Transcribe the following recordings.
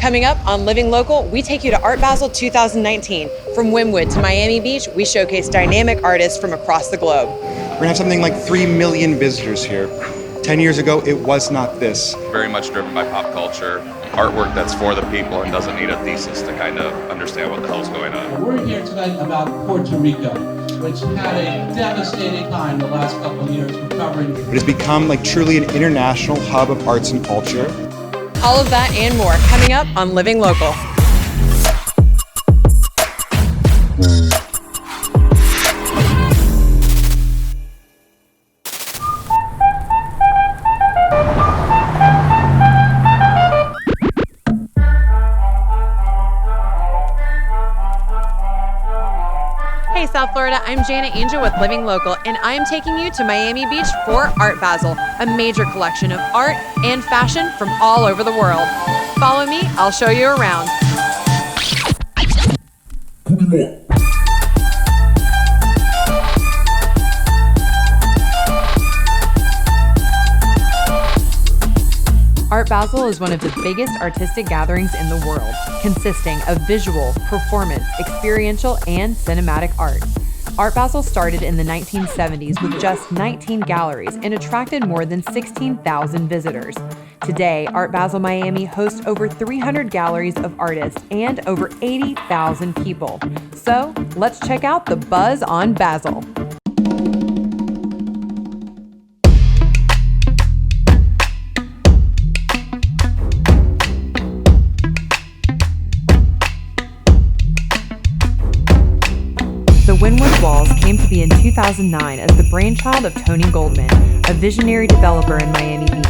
Coming up on Living Local, we take you to Art Basel 2019. From Wynwood to Miami Beach, we showcase dynamic artists from across the globe. We're gonna have something like 3 million visitors here. 10 years ago, it was not this. Very much driven by pop culture, artwork that's for the people and doesn't need a thesis to kind of understand what the hell's going on. We're here tonight about Puerto Rico, which had a devastating time the last couple of years recovering. It has become like truly an international hub of arts and culture. All of that and more coming up on Living Local. Hey South Florida, I'm Jana with Living Local, and I'm taking you to Miami Beach for Art Basel, a major collection of art and fashion from all over the world. Follow me, I'll show you around. Art Basel is one of the biggest artistic gatherings in the world, consisting of visual, performance, experiential, and cinematic art. Art Basel started in the 1970s with just 19 galleries and attracted more than 16,000 visitors. Today, Art Basel Miami hosts over 300 galleries of artists and over 80,000 people. So, let's check out the buzz on Basel. The Wynwood Walls came to be in 2009 as the brainchild of Tony Goldman, a visionary developer in Miami Beach,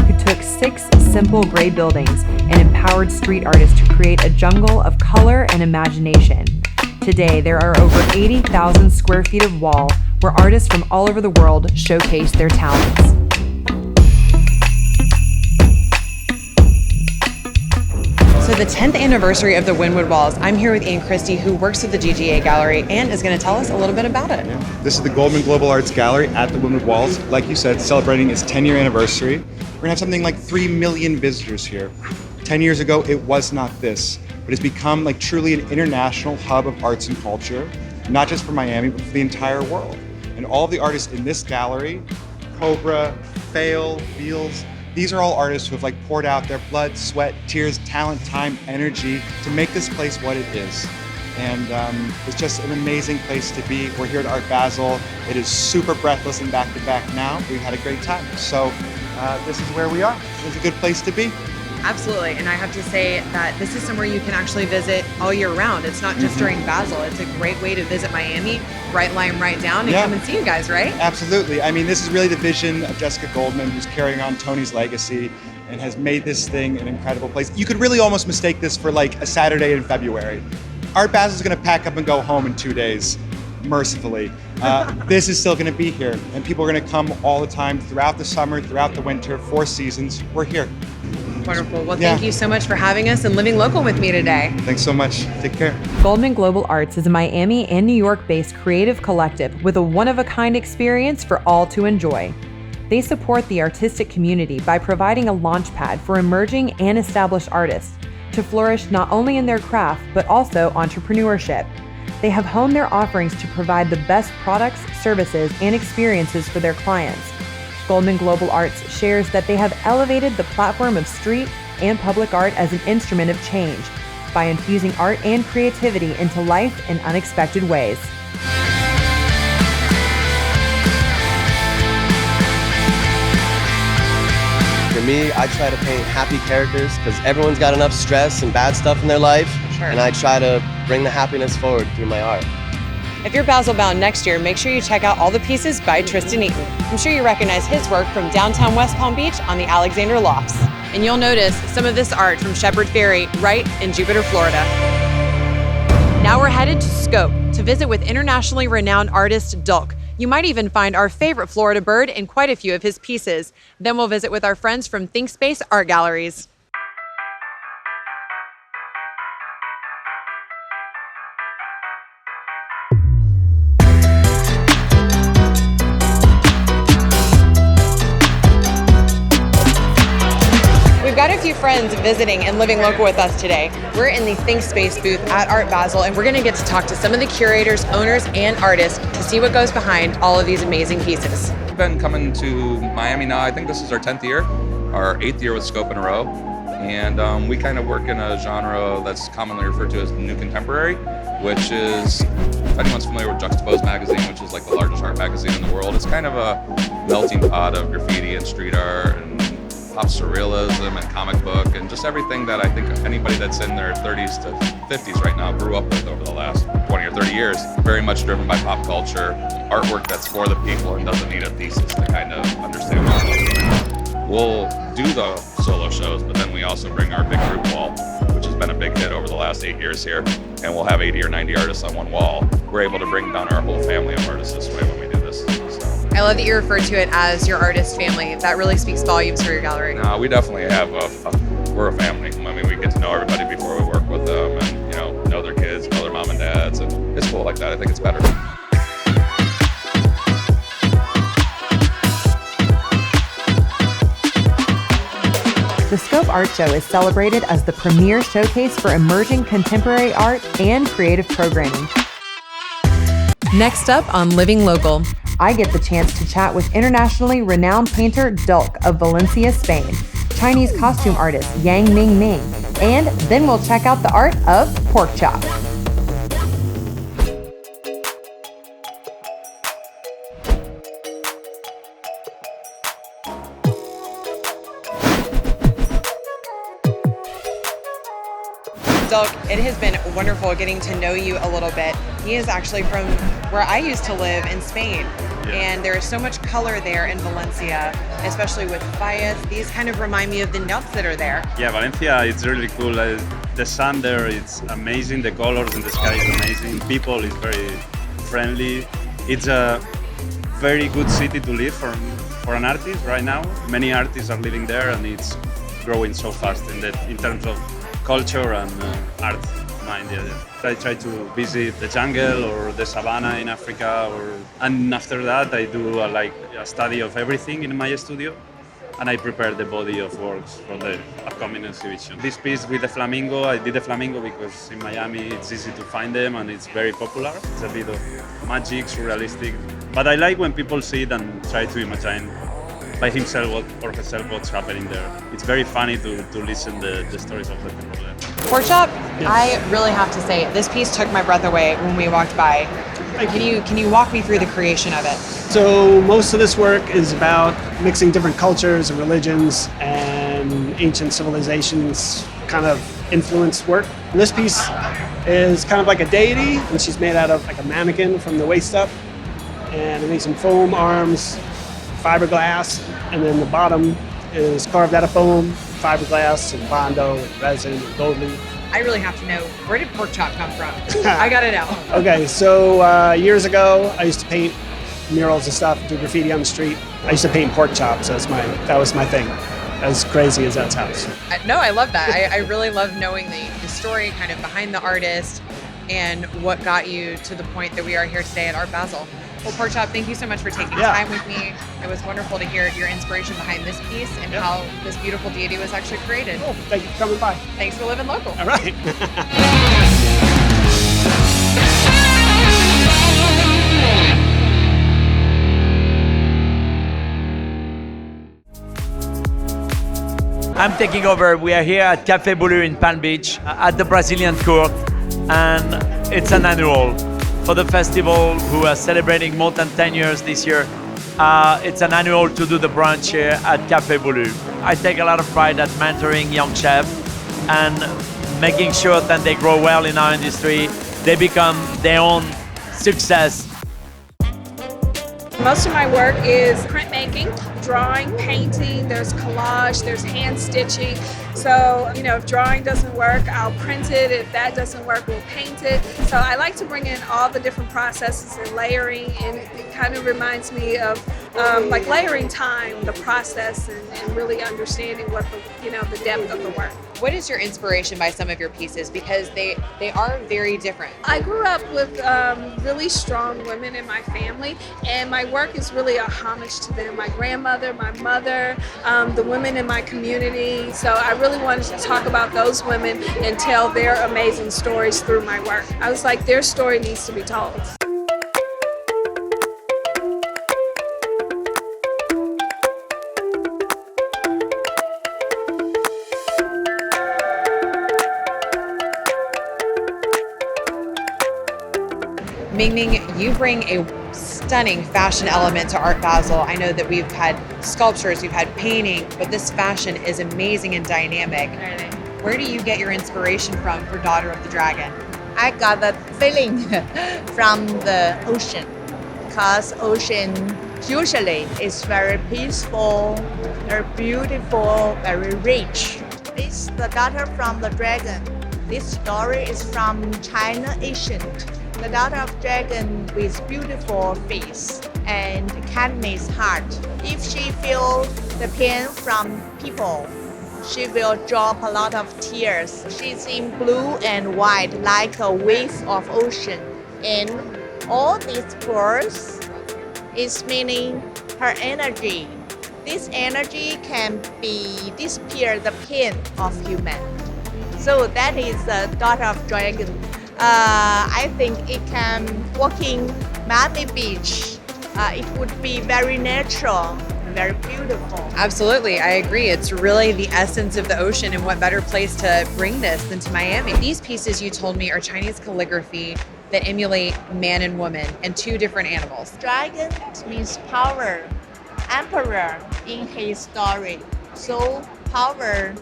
who took 6 simple gray buildings and empowered street artists to create a jungle of color and imagination. Today, there are over 80,000 square feet of wall where artists from all over the world showcase their talents. So the 10th anniversary of the Wynwood Walls, I'm here with Ian Christie, who works at the GGA Gallery and is going to tell us a little bit about it. Yeah. This is the Goldman Global Arts Gallery at the Wynwood Walls. Like you said, celebrating its 10-year anniversary. We're gonna have something like 3 million visitors here. 10 years ago, it was not this, but it's become like truly an international hub of arts and culture, not just for Miami, but for the entire world. And all of the artists in this gallery, Cobra, Fail, Beals, these are all artists who have like poured out their blood, sweat, tears, talent, time, energy to make this place what it is. And it's just an amazing place to be. We're here at Art Basel. It is super breathless and back-to-back now. We've had a great time. So this is where we are. It's a good place to be. Absolutely, and I have to say that this is somewhere you can actually visit all year round. It's not just during Basel. It's a great way to visit Miami, right line, right down, and come and see you guys, right? Absolutely. I mean, this is really the vision of Jessica Goldman, who's carrying on Tony's legacy and has made this thing an incredible place. You could really almost mistake this for like a Saturday in February. Art Basel is going to pack up and go home in 2 days, mercifully. This is still going to be here, and people are going to come all the time throughout the summer, throughout the winter, 4 seasons. We're here. Wonderful. Well, thank you so much for having us and living local with me today. Thanks so much. Take care. Goldman Global Arts is a Miami and New York-based creative collective with a one-of-a-kind experience for all to enjoy. They support the artistic community by providing a launchpad for emerging and established artists to flourish not only in their craft, but also entrepreneurship. They have honed their offerings to provide the best products, services, and experiences for their clients. Goldman Global Arts shares that they have elevated the platform of street and public art as an instrument of change by infusing art and creativity into life in unexpected ways. For me, I try to paint happy characters because everyone's got enough stress and bad stuff in their life, and I try to bring the happiness forward through my art. If you're Basel bound next year, make sure you check out all the pieces by Tristan Eaton. I'm sure you recognize his work from downtown West Palm Beach on the Alexander Lofts. And you'll notice some of this art from Shepherd Ferry right in Jupiter, Florida. Now we're headed to Scope to visit with internationally renowned artist Dulk. You might even find our favorite Florida bird in quite a few of his pieces. Then we'll visit with our friends from ThinkSpace Art Galleries. few friends visiting and living local with us today. We're in the Think Space booth at Art Basel, and we're going to get to talk to some of the curators, owners, and artists to see what goes behind all of these amazing pieces. We've been coming to Miami now. I think this is our 10th year, our 8th year with Scope in a row. And we kind of work in a genre that's commonly referred to as new contemporary, which is, if anyone's familiar with Juxtaposed magazine, which is like the largest art magazine in the world, it's kind of a melting pot of graffiti and street art and pop surrealism and comic book and just everything that I think anybody that's in their 30s to 50s right now grew up with over the last 20 or 30 years. Very much driven by pop culture, artwork that's for the people and doesn't need a thesis to kind of understand what's going on. We'll do the solo shows, but then we also bring our big group wall, which has been a big hit over the last 8 years here. And we'll have 80 or 90 artists on one wall. We're able to bring down our whole family of artists this way when we do this. So. I love that you refer to it as your artist family. That really speaks volumes for your gallery. No, we definitely have we're a family. I mean, we get to know everybody before we work with them and, know their kids, know their mom and dads. And it's cool like that. I think it's better. The Scope Art Show is celebrated as the premier showcase for emerging contemporary art and creative programming. Next up on Living Local, I get the chance to chat with internationally renowned painter Dulk of Valencia, Spain, Chinese costume artist Yang Ming Ming, and then we'll check out the art of pork chop. Dulk, it has been wonderful getting to know you a little bit. He is actually from where I used to live in Spain, and there is so much color there in Valencia, especially with fallas. These kind of remind me of the nuts that are there. Yeah, Valencia, it's really cool. The sun there, it's amazing. The colors in the sky is amazing. People is very friendly. It's a very good city to live for an artist right now. Many artists are living there, and it's growing so fast in terms of culture and art mind. I try to visit the jungle or the savannah in Africa, and after that I do a study of everything in my studio, and I prepare the body of works for the upcoming exhibition. This piece with the flamingo, I did the flamingo because in Miami it's easy to find them and it's very popular. It's a bit of magic, surrealistic, but I like when people see it and try to imagine by himself or herself what's happening there. It's very funny to listen the stories of the people there. Pork chop, I really have to say, this piece took my breath away when we walked by. Can you walk me through the creation of it? So most of this work is about mixing different cultures and religions and ancient civilizations kind of influenced work. And this piece is kind of like a deity, and she's made out of like a mannequin from the waist up. And I made some foam arms, fiberglass, and then the bottom is carved out of foam, fiberglass, and bondo, and resin, and gold leaf. I really have to know, where did pork chop come from? I gotta know. Okay, so years ago, I used to paint murals and stuff, do graffiti on the street. I used to paint pork chops. That was my thing. As crazy as that sounds. No, I love that. I really love knowing the story kind of behind the artist and what got you to the point that we are here today at Art Basel. Well, Pork Chop, thank you so much for taking time with me. It was wonderful to hear your inspiration behind this piece and how this beautiful deity was actually created. Oh, thank you for coming by. Thanks for living local. All right. I'm taking over. We are here at Café Bulu in Palm Beach at the Brazilian Court, and it's an annual for the festival who are celebrating more than 10 years this year. It's an annual to do the brunch here at Café Bulu. I take a lot of pride at mentoring young chefs and making sure that they grow well in our industry. They become their own success. Most of my work is printmaking, drawing, painting, there's collage, there's hand stitching. So, if drawing doesn't work, I'll print it. If that doesn't work, we'll paint it. So I like to bring in all the different processes and layering, and it kind of reminds me of like layering time, the process, and really understanding what the depth of the work. What is your inspiration by some of your pieces? Because they are very different. I grew up with really strong women in my family, and my work is really a homage to them. My grandmother, my mother, the women in my community. So I really wanted to talk about those women and tell their amazing stories through my work. I was like, their story needs to be told. Ming, you bring a stunning fashion element to Art Basel. I know that we've had sculptures, we've had painting, but this fashion is amazing and dynamic. Really? Where do you get your inspiration from for Daughter of the Dragon? I got that feeling from the ocean, because ocean usually is very peaceful, very beautiful, very rich. This is the Daughter from the Dragon. This story is from China ancient. The Daughter of Dragon with beautiful face and kindness heart. If she feels the pain from people, she will drop a lot of tears. She's in blue and white like a wave of ocean. And all these words is meaning her energy. This energy can be disappear the pain of human. So that is the Daughter of Dragon. I think it can walking Miami Beach. It would be very natural, very beautiful. Absolutely, I agree. It's really the essence of the ocean, and what better place to bring this than to Miami. These pieces you told me are Chinese calligraphy that emulate man and woman and two different animals. Dragon means power, emperor in his story. So power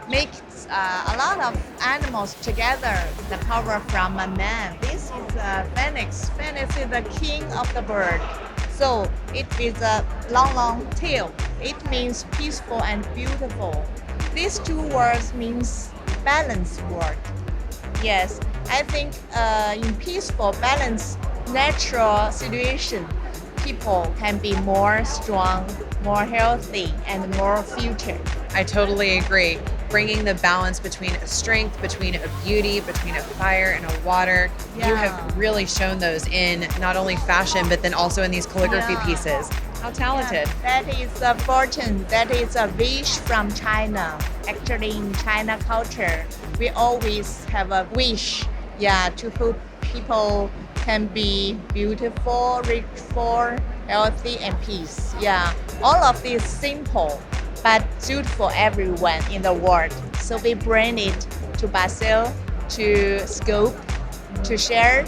makes a lot of animals together, the power from a man. This is a phoenix. Phoenix is the king of the bird. So it is a long tail. It means peaceful and beautiful. These two words means balanced word. Yes, I think in peaceful, balanced, natural situation, people can be more strong, more healthy, and more future. I totally agree. Bringing the balance between a strength, between a beauty, between a fire and a water. Yeah. You have really shown those in not only fashion, but then also in these calligraphy pieces. How talented. Yeah, that is a fortune. That is a wish from China. Actually, in China culture, we always have a wish, to hope people can be beautiful, rich, healthy, and peace. Yeah, all of this simple, but suit for everyone in the world. So we bring it to Basel, to scope, to share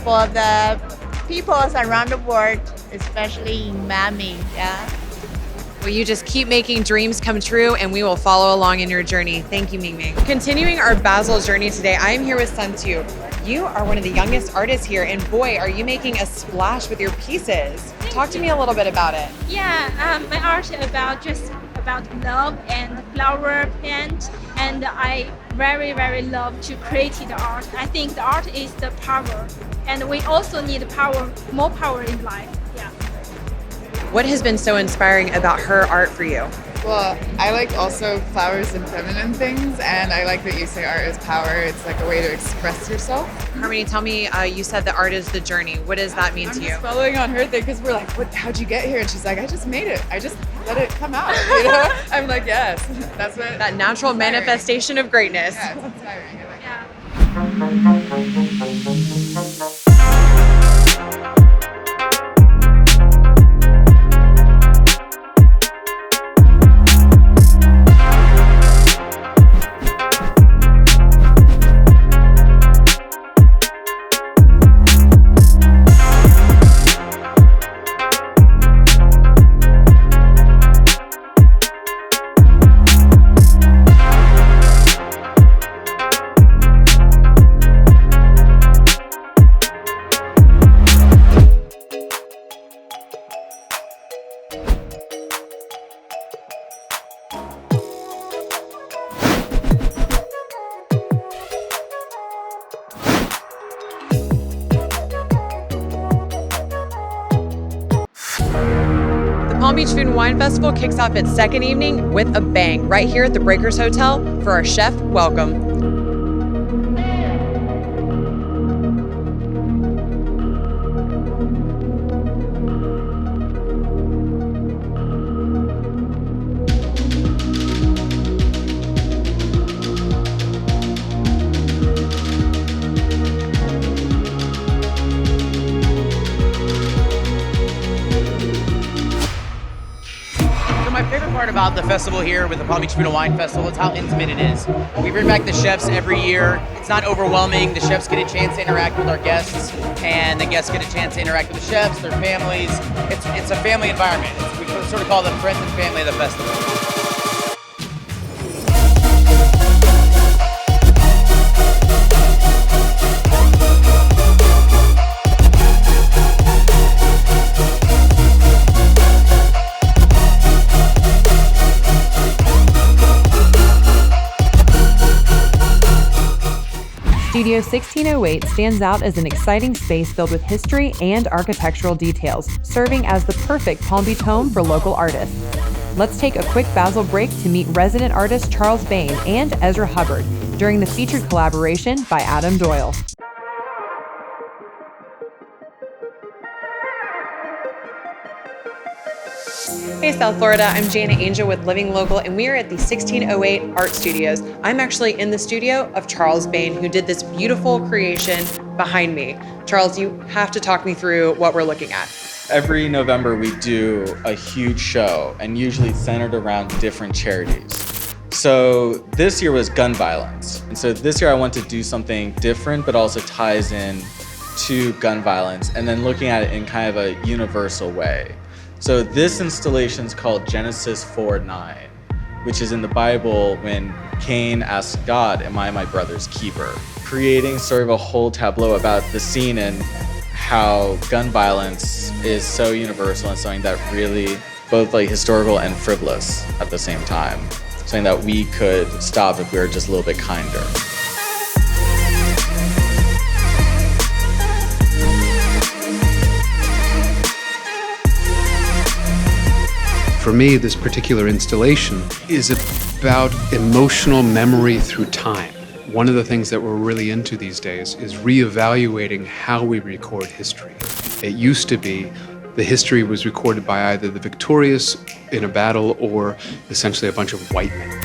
for the people around the world, especially in Miami. Yeah. Well, you just keep making dreams come true, and we will follow along in your journey. Thank you, Ming. Continuing our Basel journey today, I am here with Sun Tu. You are one of the youngest artists here, and boy, are you making a splash with your pieces. Talk to me a little bit about it. Yeah, my art is about love and flower paint, and I very love to create the art. I think the art is the power, and we also need more power in life. Yeah. What has been so inspiring about her art for you? Well, I like also flowers and feminine things, and I like that you say art is power. It's like a way to express yourself. Harmony, tell me, you said that art is the journey. What does that mean to you? I'm just following on her thing because we're like, how'd you get here? And she's like, I just made it. I just let it come out, you know? I'm like, yes, that's what. That natural manifestation of greatness. Yeah, it's inspiring. I like it. Beach Food and Wine Festival kicks off its second evening with a bang right here at the Breakers Hotel for our chef welcome. My favorite part about the festival here with the Palm Beach Food and Wine Festival is how intimate it is. We bring back the chefs every year. It's not overwhelming. The chefs get a chance to interact with our guests, and the guests get a chance to interact with the chefs, their families. It's a family environment. We sort of call them friends and family of the festival. Studio 1608 stands out as an exciting space filled with history and architectural details, serving as the perfect Palm Beach home for local artists. Let's take a quick Basel break to meet resident artist Charles Bain and Ezra Hubbard during the featured collaboration by Adam Doyle. Hey South Florida, I'm Jana Angel with Living Local, and we are at the 1608 Art Studios. I'm actually in the studio of Charles Bain, who did this beautiful creation behind me. Charles, you have to talk me through what we're looking at. Every November we do a huge show, and usually centered around different charities. So this year was gun violence. And so this year I want to do something different, but also ties in to gun violence, and then looking at it in kind of a universal way. So this installation is called Genesis 4:9, which is in the Bible when Cain asked God, "Am I my brother's keeper?" Creating sort of a whole tableau about the scene and how gun violence is so universal and something that really both like historical and frivolous at the same time. Something that we could stop if we were just a little bit kinder. For me, this particular installation is about emotional memory through time. One of the things that we're really into these days is reevaluating how we record history. It used to be the history was recorded by either the victorious in a battle or essentially a bunch of white men.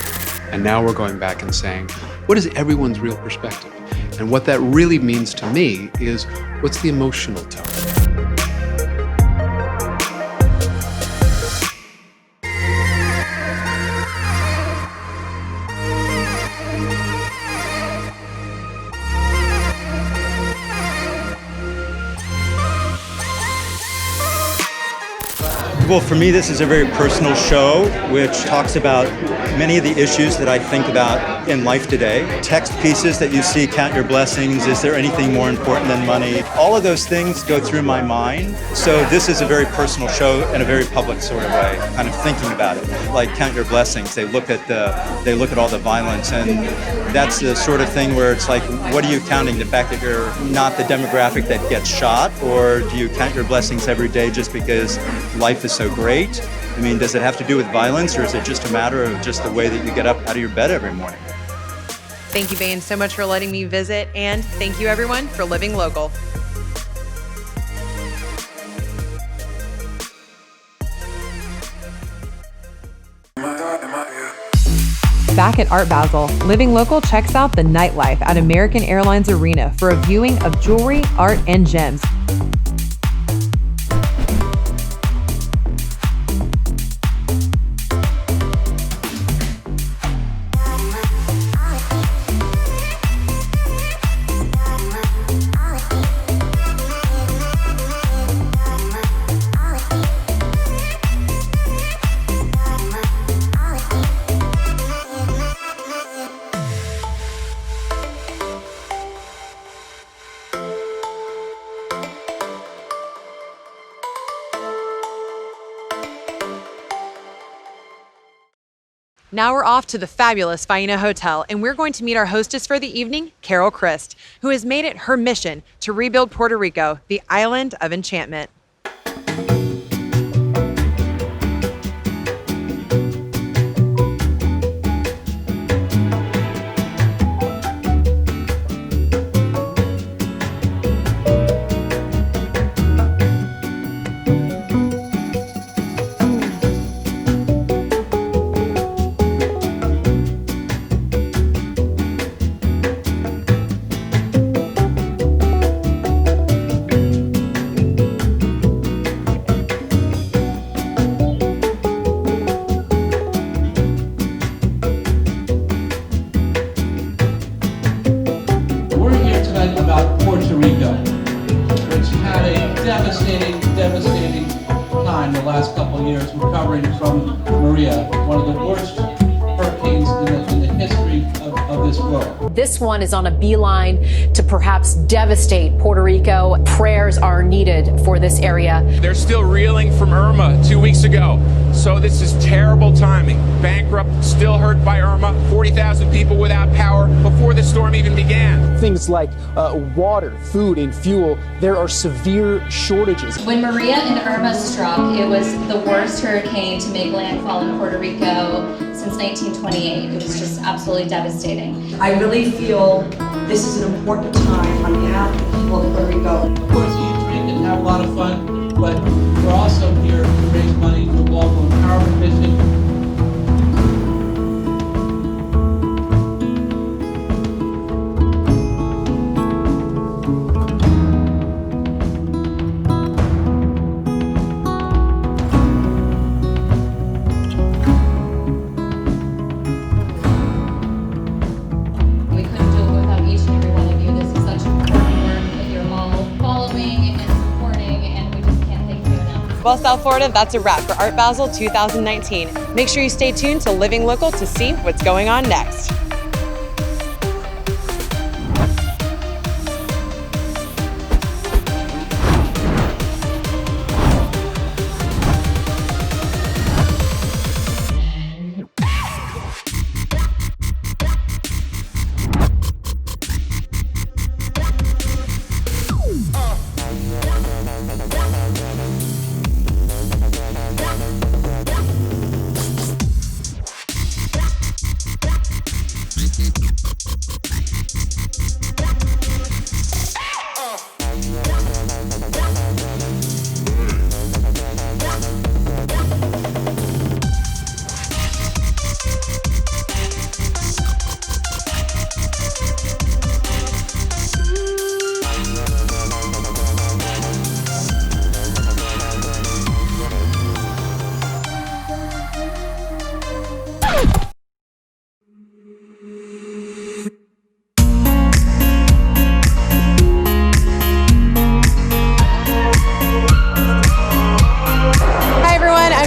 And now we're going back and saying, what is everyone's real perspective? And what that really means to me is, what's the emotional tone? Well, for me, this is a very personal show, which talks about many of the issues that I think about in life today. Text pieces that you see, count your blessings, is there anything more important than money? All of those things go through my mind. So this is a very personal show in a very public sort of way, kind of thinking about it. Like count your blessings, they look at all the violence, and that's the sort of thing where it's like, what are you counting? The fact that you're not the demographic that gets shot, or do you count your blessings every day just because life is so great? I mean, does it have to do with violence, or is it just a matter of just the way that you get up out of your bed every morning? Thank you, Bain, so much for letting me visit, and thank you everyone for living local. Back at Art Basel, Living Local checks out the nightlife at American Airlines Arena for a viewing of jewelry, art, and gems. Now we're off to the fabulous Faena Hotel, and we're going to meet our hostess for the evening, Carol Christ, who has made it her mission to rebuild Puerto Rico, the island of enchantment. the last couple of years recovering from Maria, one of the worst hurricanes in the history of this world. This one is on a beeline to perhaps devastate Puerto Rico. Prayers are needed for this area. They're still reeling from Irma 2 weeks ago. So this is terrible timing. Bankrupt, still hurt by Irma, 40,000 people without power before the storm even began. Things like water, food, and fuel, there are severe shortages. When Maria and Irma struck, it was the worst hurricane to make landfall in Puerto Rico since 1928. It was just absolutely devastating. I really feel this is an important time on behalf of the people of Puerto Rico. Of course, eat, drink, and have a lot of fun, but we're also here to raise money for Global Empowerment Mission. Well, South Florida, that's a wrap for Art Basel 2019. Make sure you stay tuned to Living Local to see what's going on next.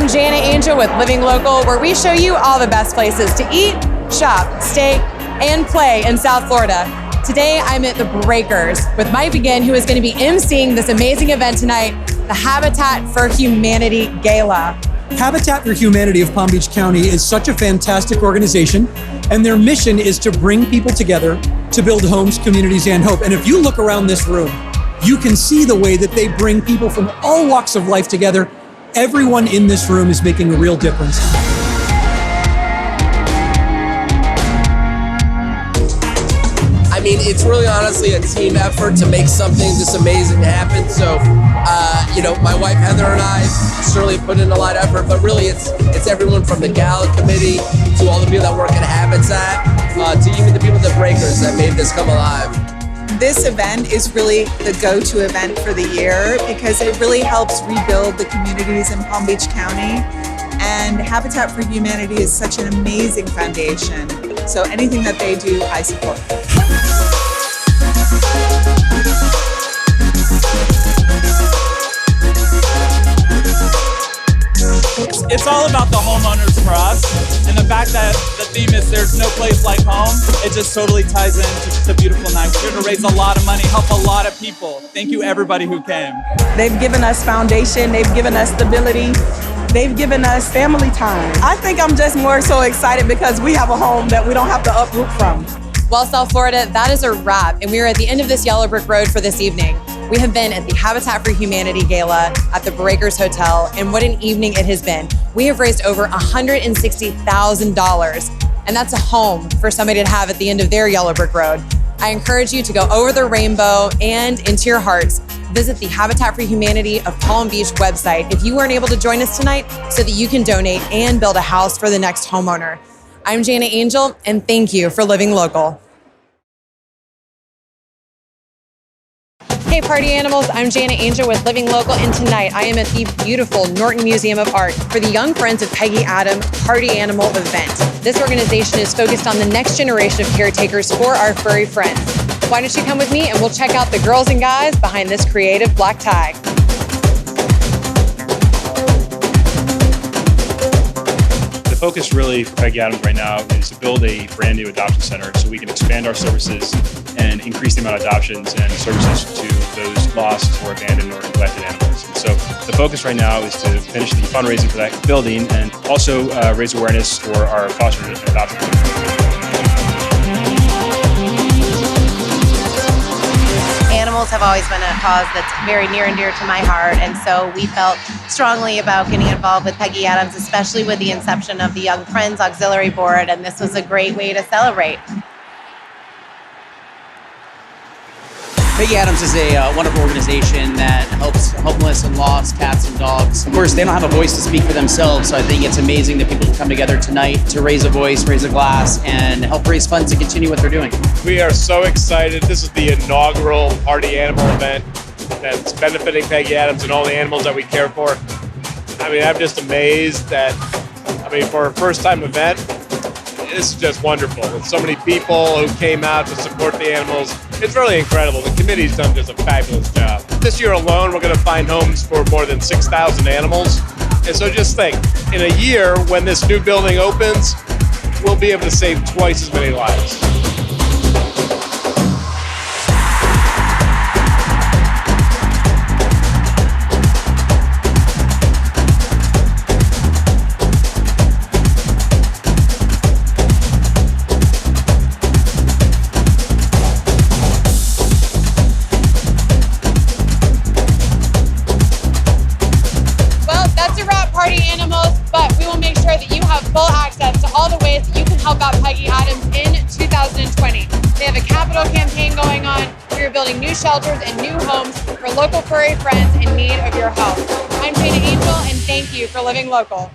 Jana with Living Local, where we show you all the best places to eat, shop, stay, and play in South Florida. Today, I'm at the Breakers with Mike Begin, who is going to be emceeing this amazing event tonight, the Habitat for Humanity Gala. Habitat for Humanity of Palm Beach County is such a fantastic organization, and their mission is to bring people together to build homes, communities, and hope. And if you look around this room, you can see the way that they bring people from all walks of life together. Everyone in this room is making a real difference. I mean, it's really honestly a team effort to make something this amazing happen. So, you know, my wife Heather and I certainly put in a lot of effort, but really it's everyone from the gala committee to all the people that work at Habitat, to even the people at the Breakers that made this come alive. This event is really the go-to event for the year because it really helps rebuild the communities in Palm Beach County. And Habitat for Humanity is such an amazing foundation. So anything that they do, I support. It's all about the homeowners for us, and the fact that the theme is there's no place like home, it just totally ties into just a beautiful night. We're here to raise a lot of money, help a lot of people. Thank you everybody who came. They've given us foundation, they've given us stability, they've given us family time. I think I'm just more so excited because we have a home that we don't have to uproot from. Well, South Florida, that is a wrap, and we are at the end of this Yellow Brick Road for this evening. We have been at the Habitat for Humanity Gala at the Breakers Hotel, and what an evening it has been. We have raised over $160,000, and that's a home for somebody to have at the end of their Yellow Brick Road. I encourage you to go over the rainbow and into your hearts. Visit the Habitat for Humanity of Palm Beach website if you weren't able to join us tonight so that you can donate and build a house for the next homeowner. I'm Jana Angel, and thank you for living local. Hey party animals, I'm Jana Angel with Living Local, and tonight I am at the beautiful Norton Museum of Art for the Young Friends of Peggy Adam Party Animal event. This organization is focused on the next generation of caretakers for our furry friends. Why don't you come with me and we'll check out the girls and guys behind this creative black tie. focus really for Peggy Adams right now is to build a brand new adoption center so we can expand our services and increase the amount of adoptions and services to those lost or abandoned or neglected animals. And so the focus right now is to finish the fundraising for that building and also raise awareness for our foster and adoption program. Animals have always been a cause that's very near and dear to my heart, and so we felt strongly about getting involved with Peggy Adams, especially with the inception of the Young Friends Auxiliary Board, and this was a great way to celebrate. Peggy Adams is a wonderful organization that helps homeless and lost cats and dogs. Of course, they don't have a voice to speak for themselves, so I think it's amazing that people come together tonight to raise a voice, raise a glass, and help raise funds to continue what they're doing. We are so excited. This is the inaugural Party Animal event that's benefiting Peggy Adams and all the animals that we care for. I mean, I'm just amazed that, for a first-time event, this is just wonderful. With so many people who came out to support the animals, it's really incredible. The committee's done just a fabulous job. This year alone, we're going to find homes for more than 6,000 animals. And so just think, in a year, when this new building opens, we'll be able to save twice as many lives. Party Animals, but we will make sure that you have full access to all the ways that you can help out Peggy Adams in 2020. They have a capital campaign going on. We are building new shelters and new homes for local furry friends in need of your help. I'm Jana Angel, and thank you for living local.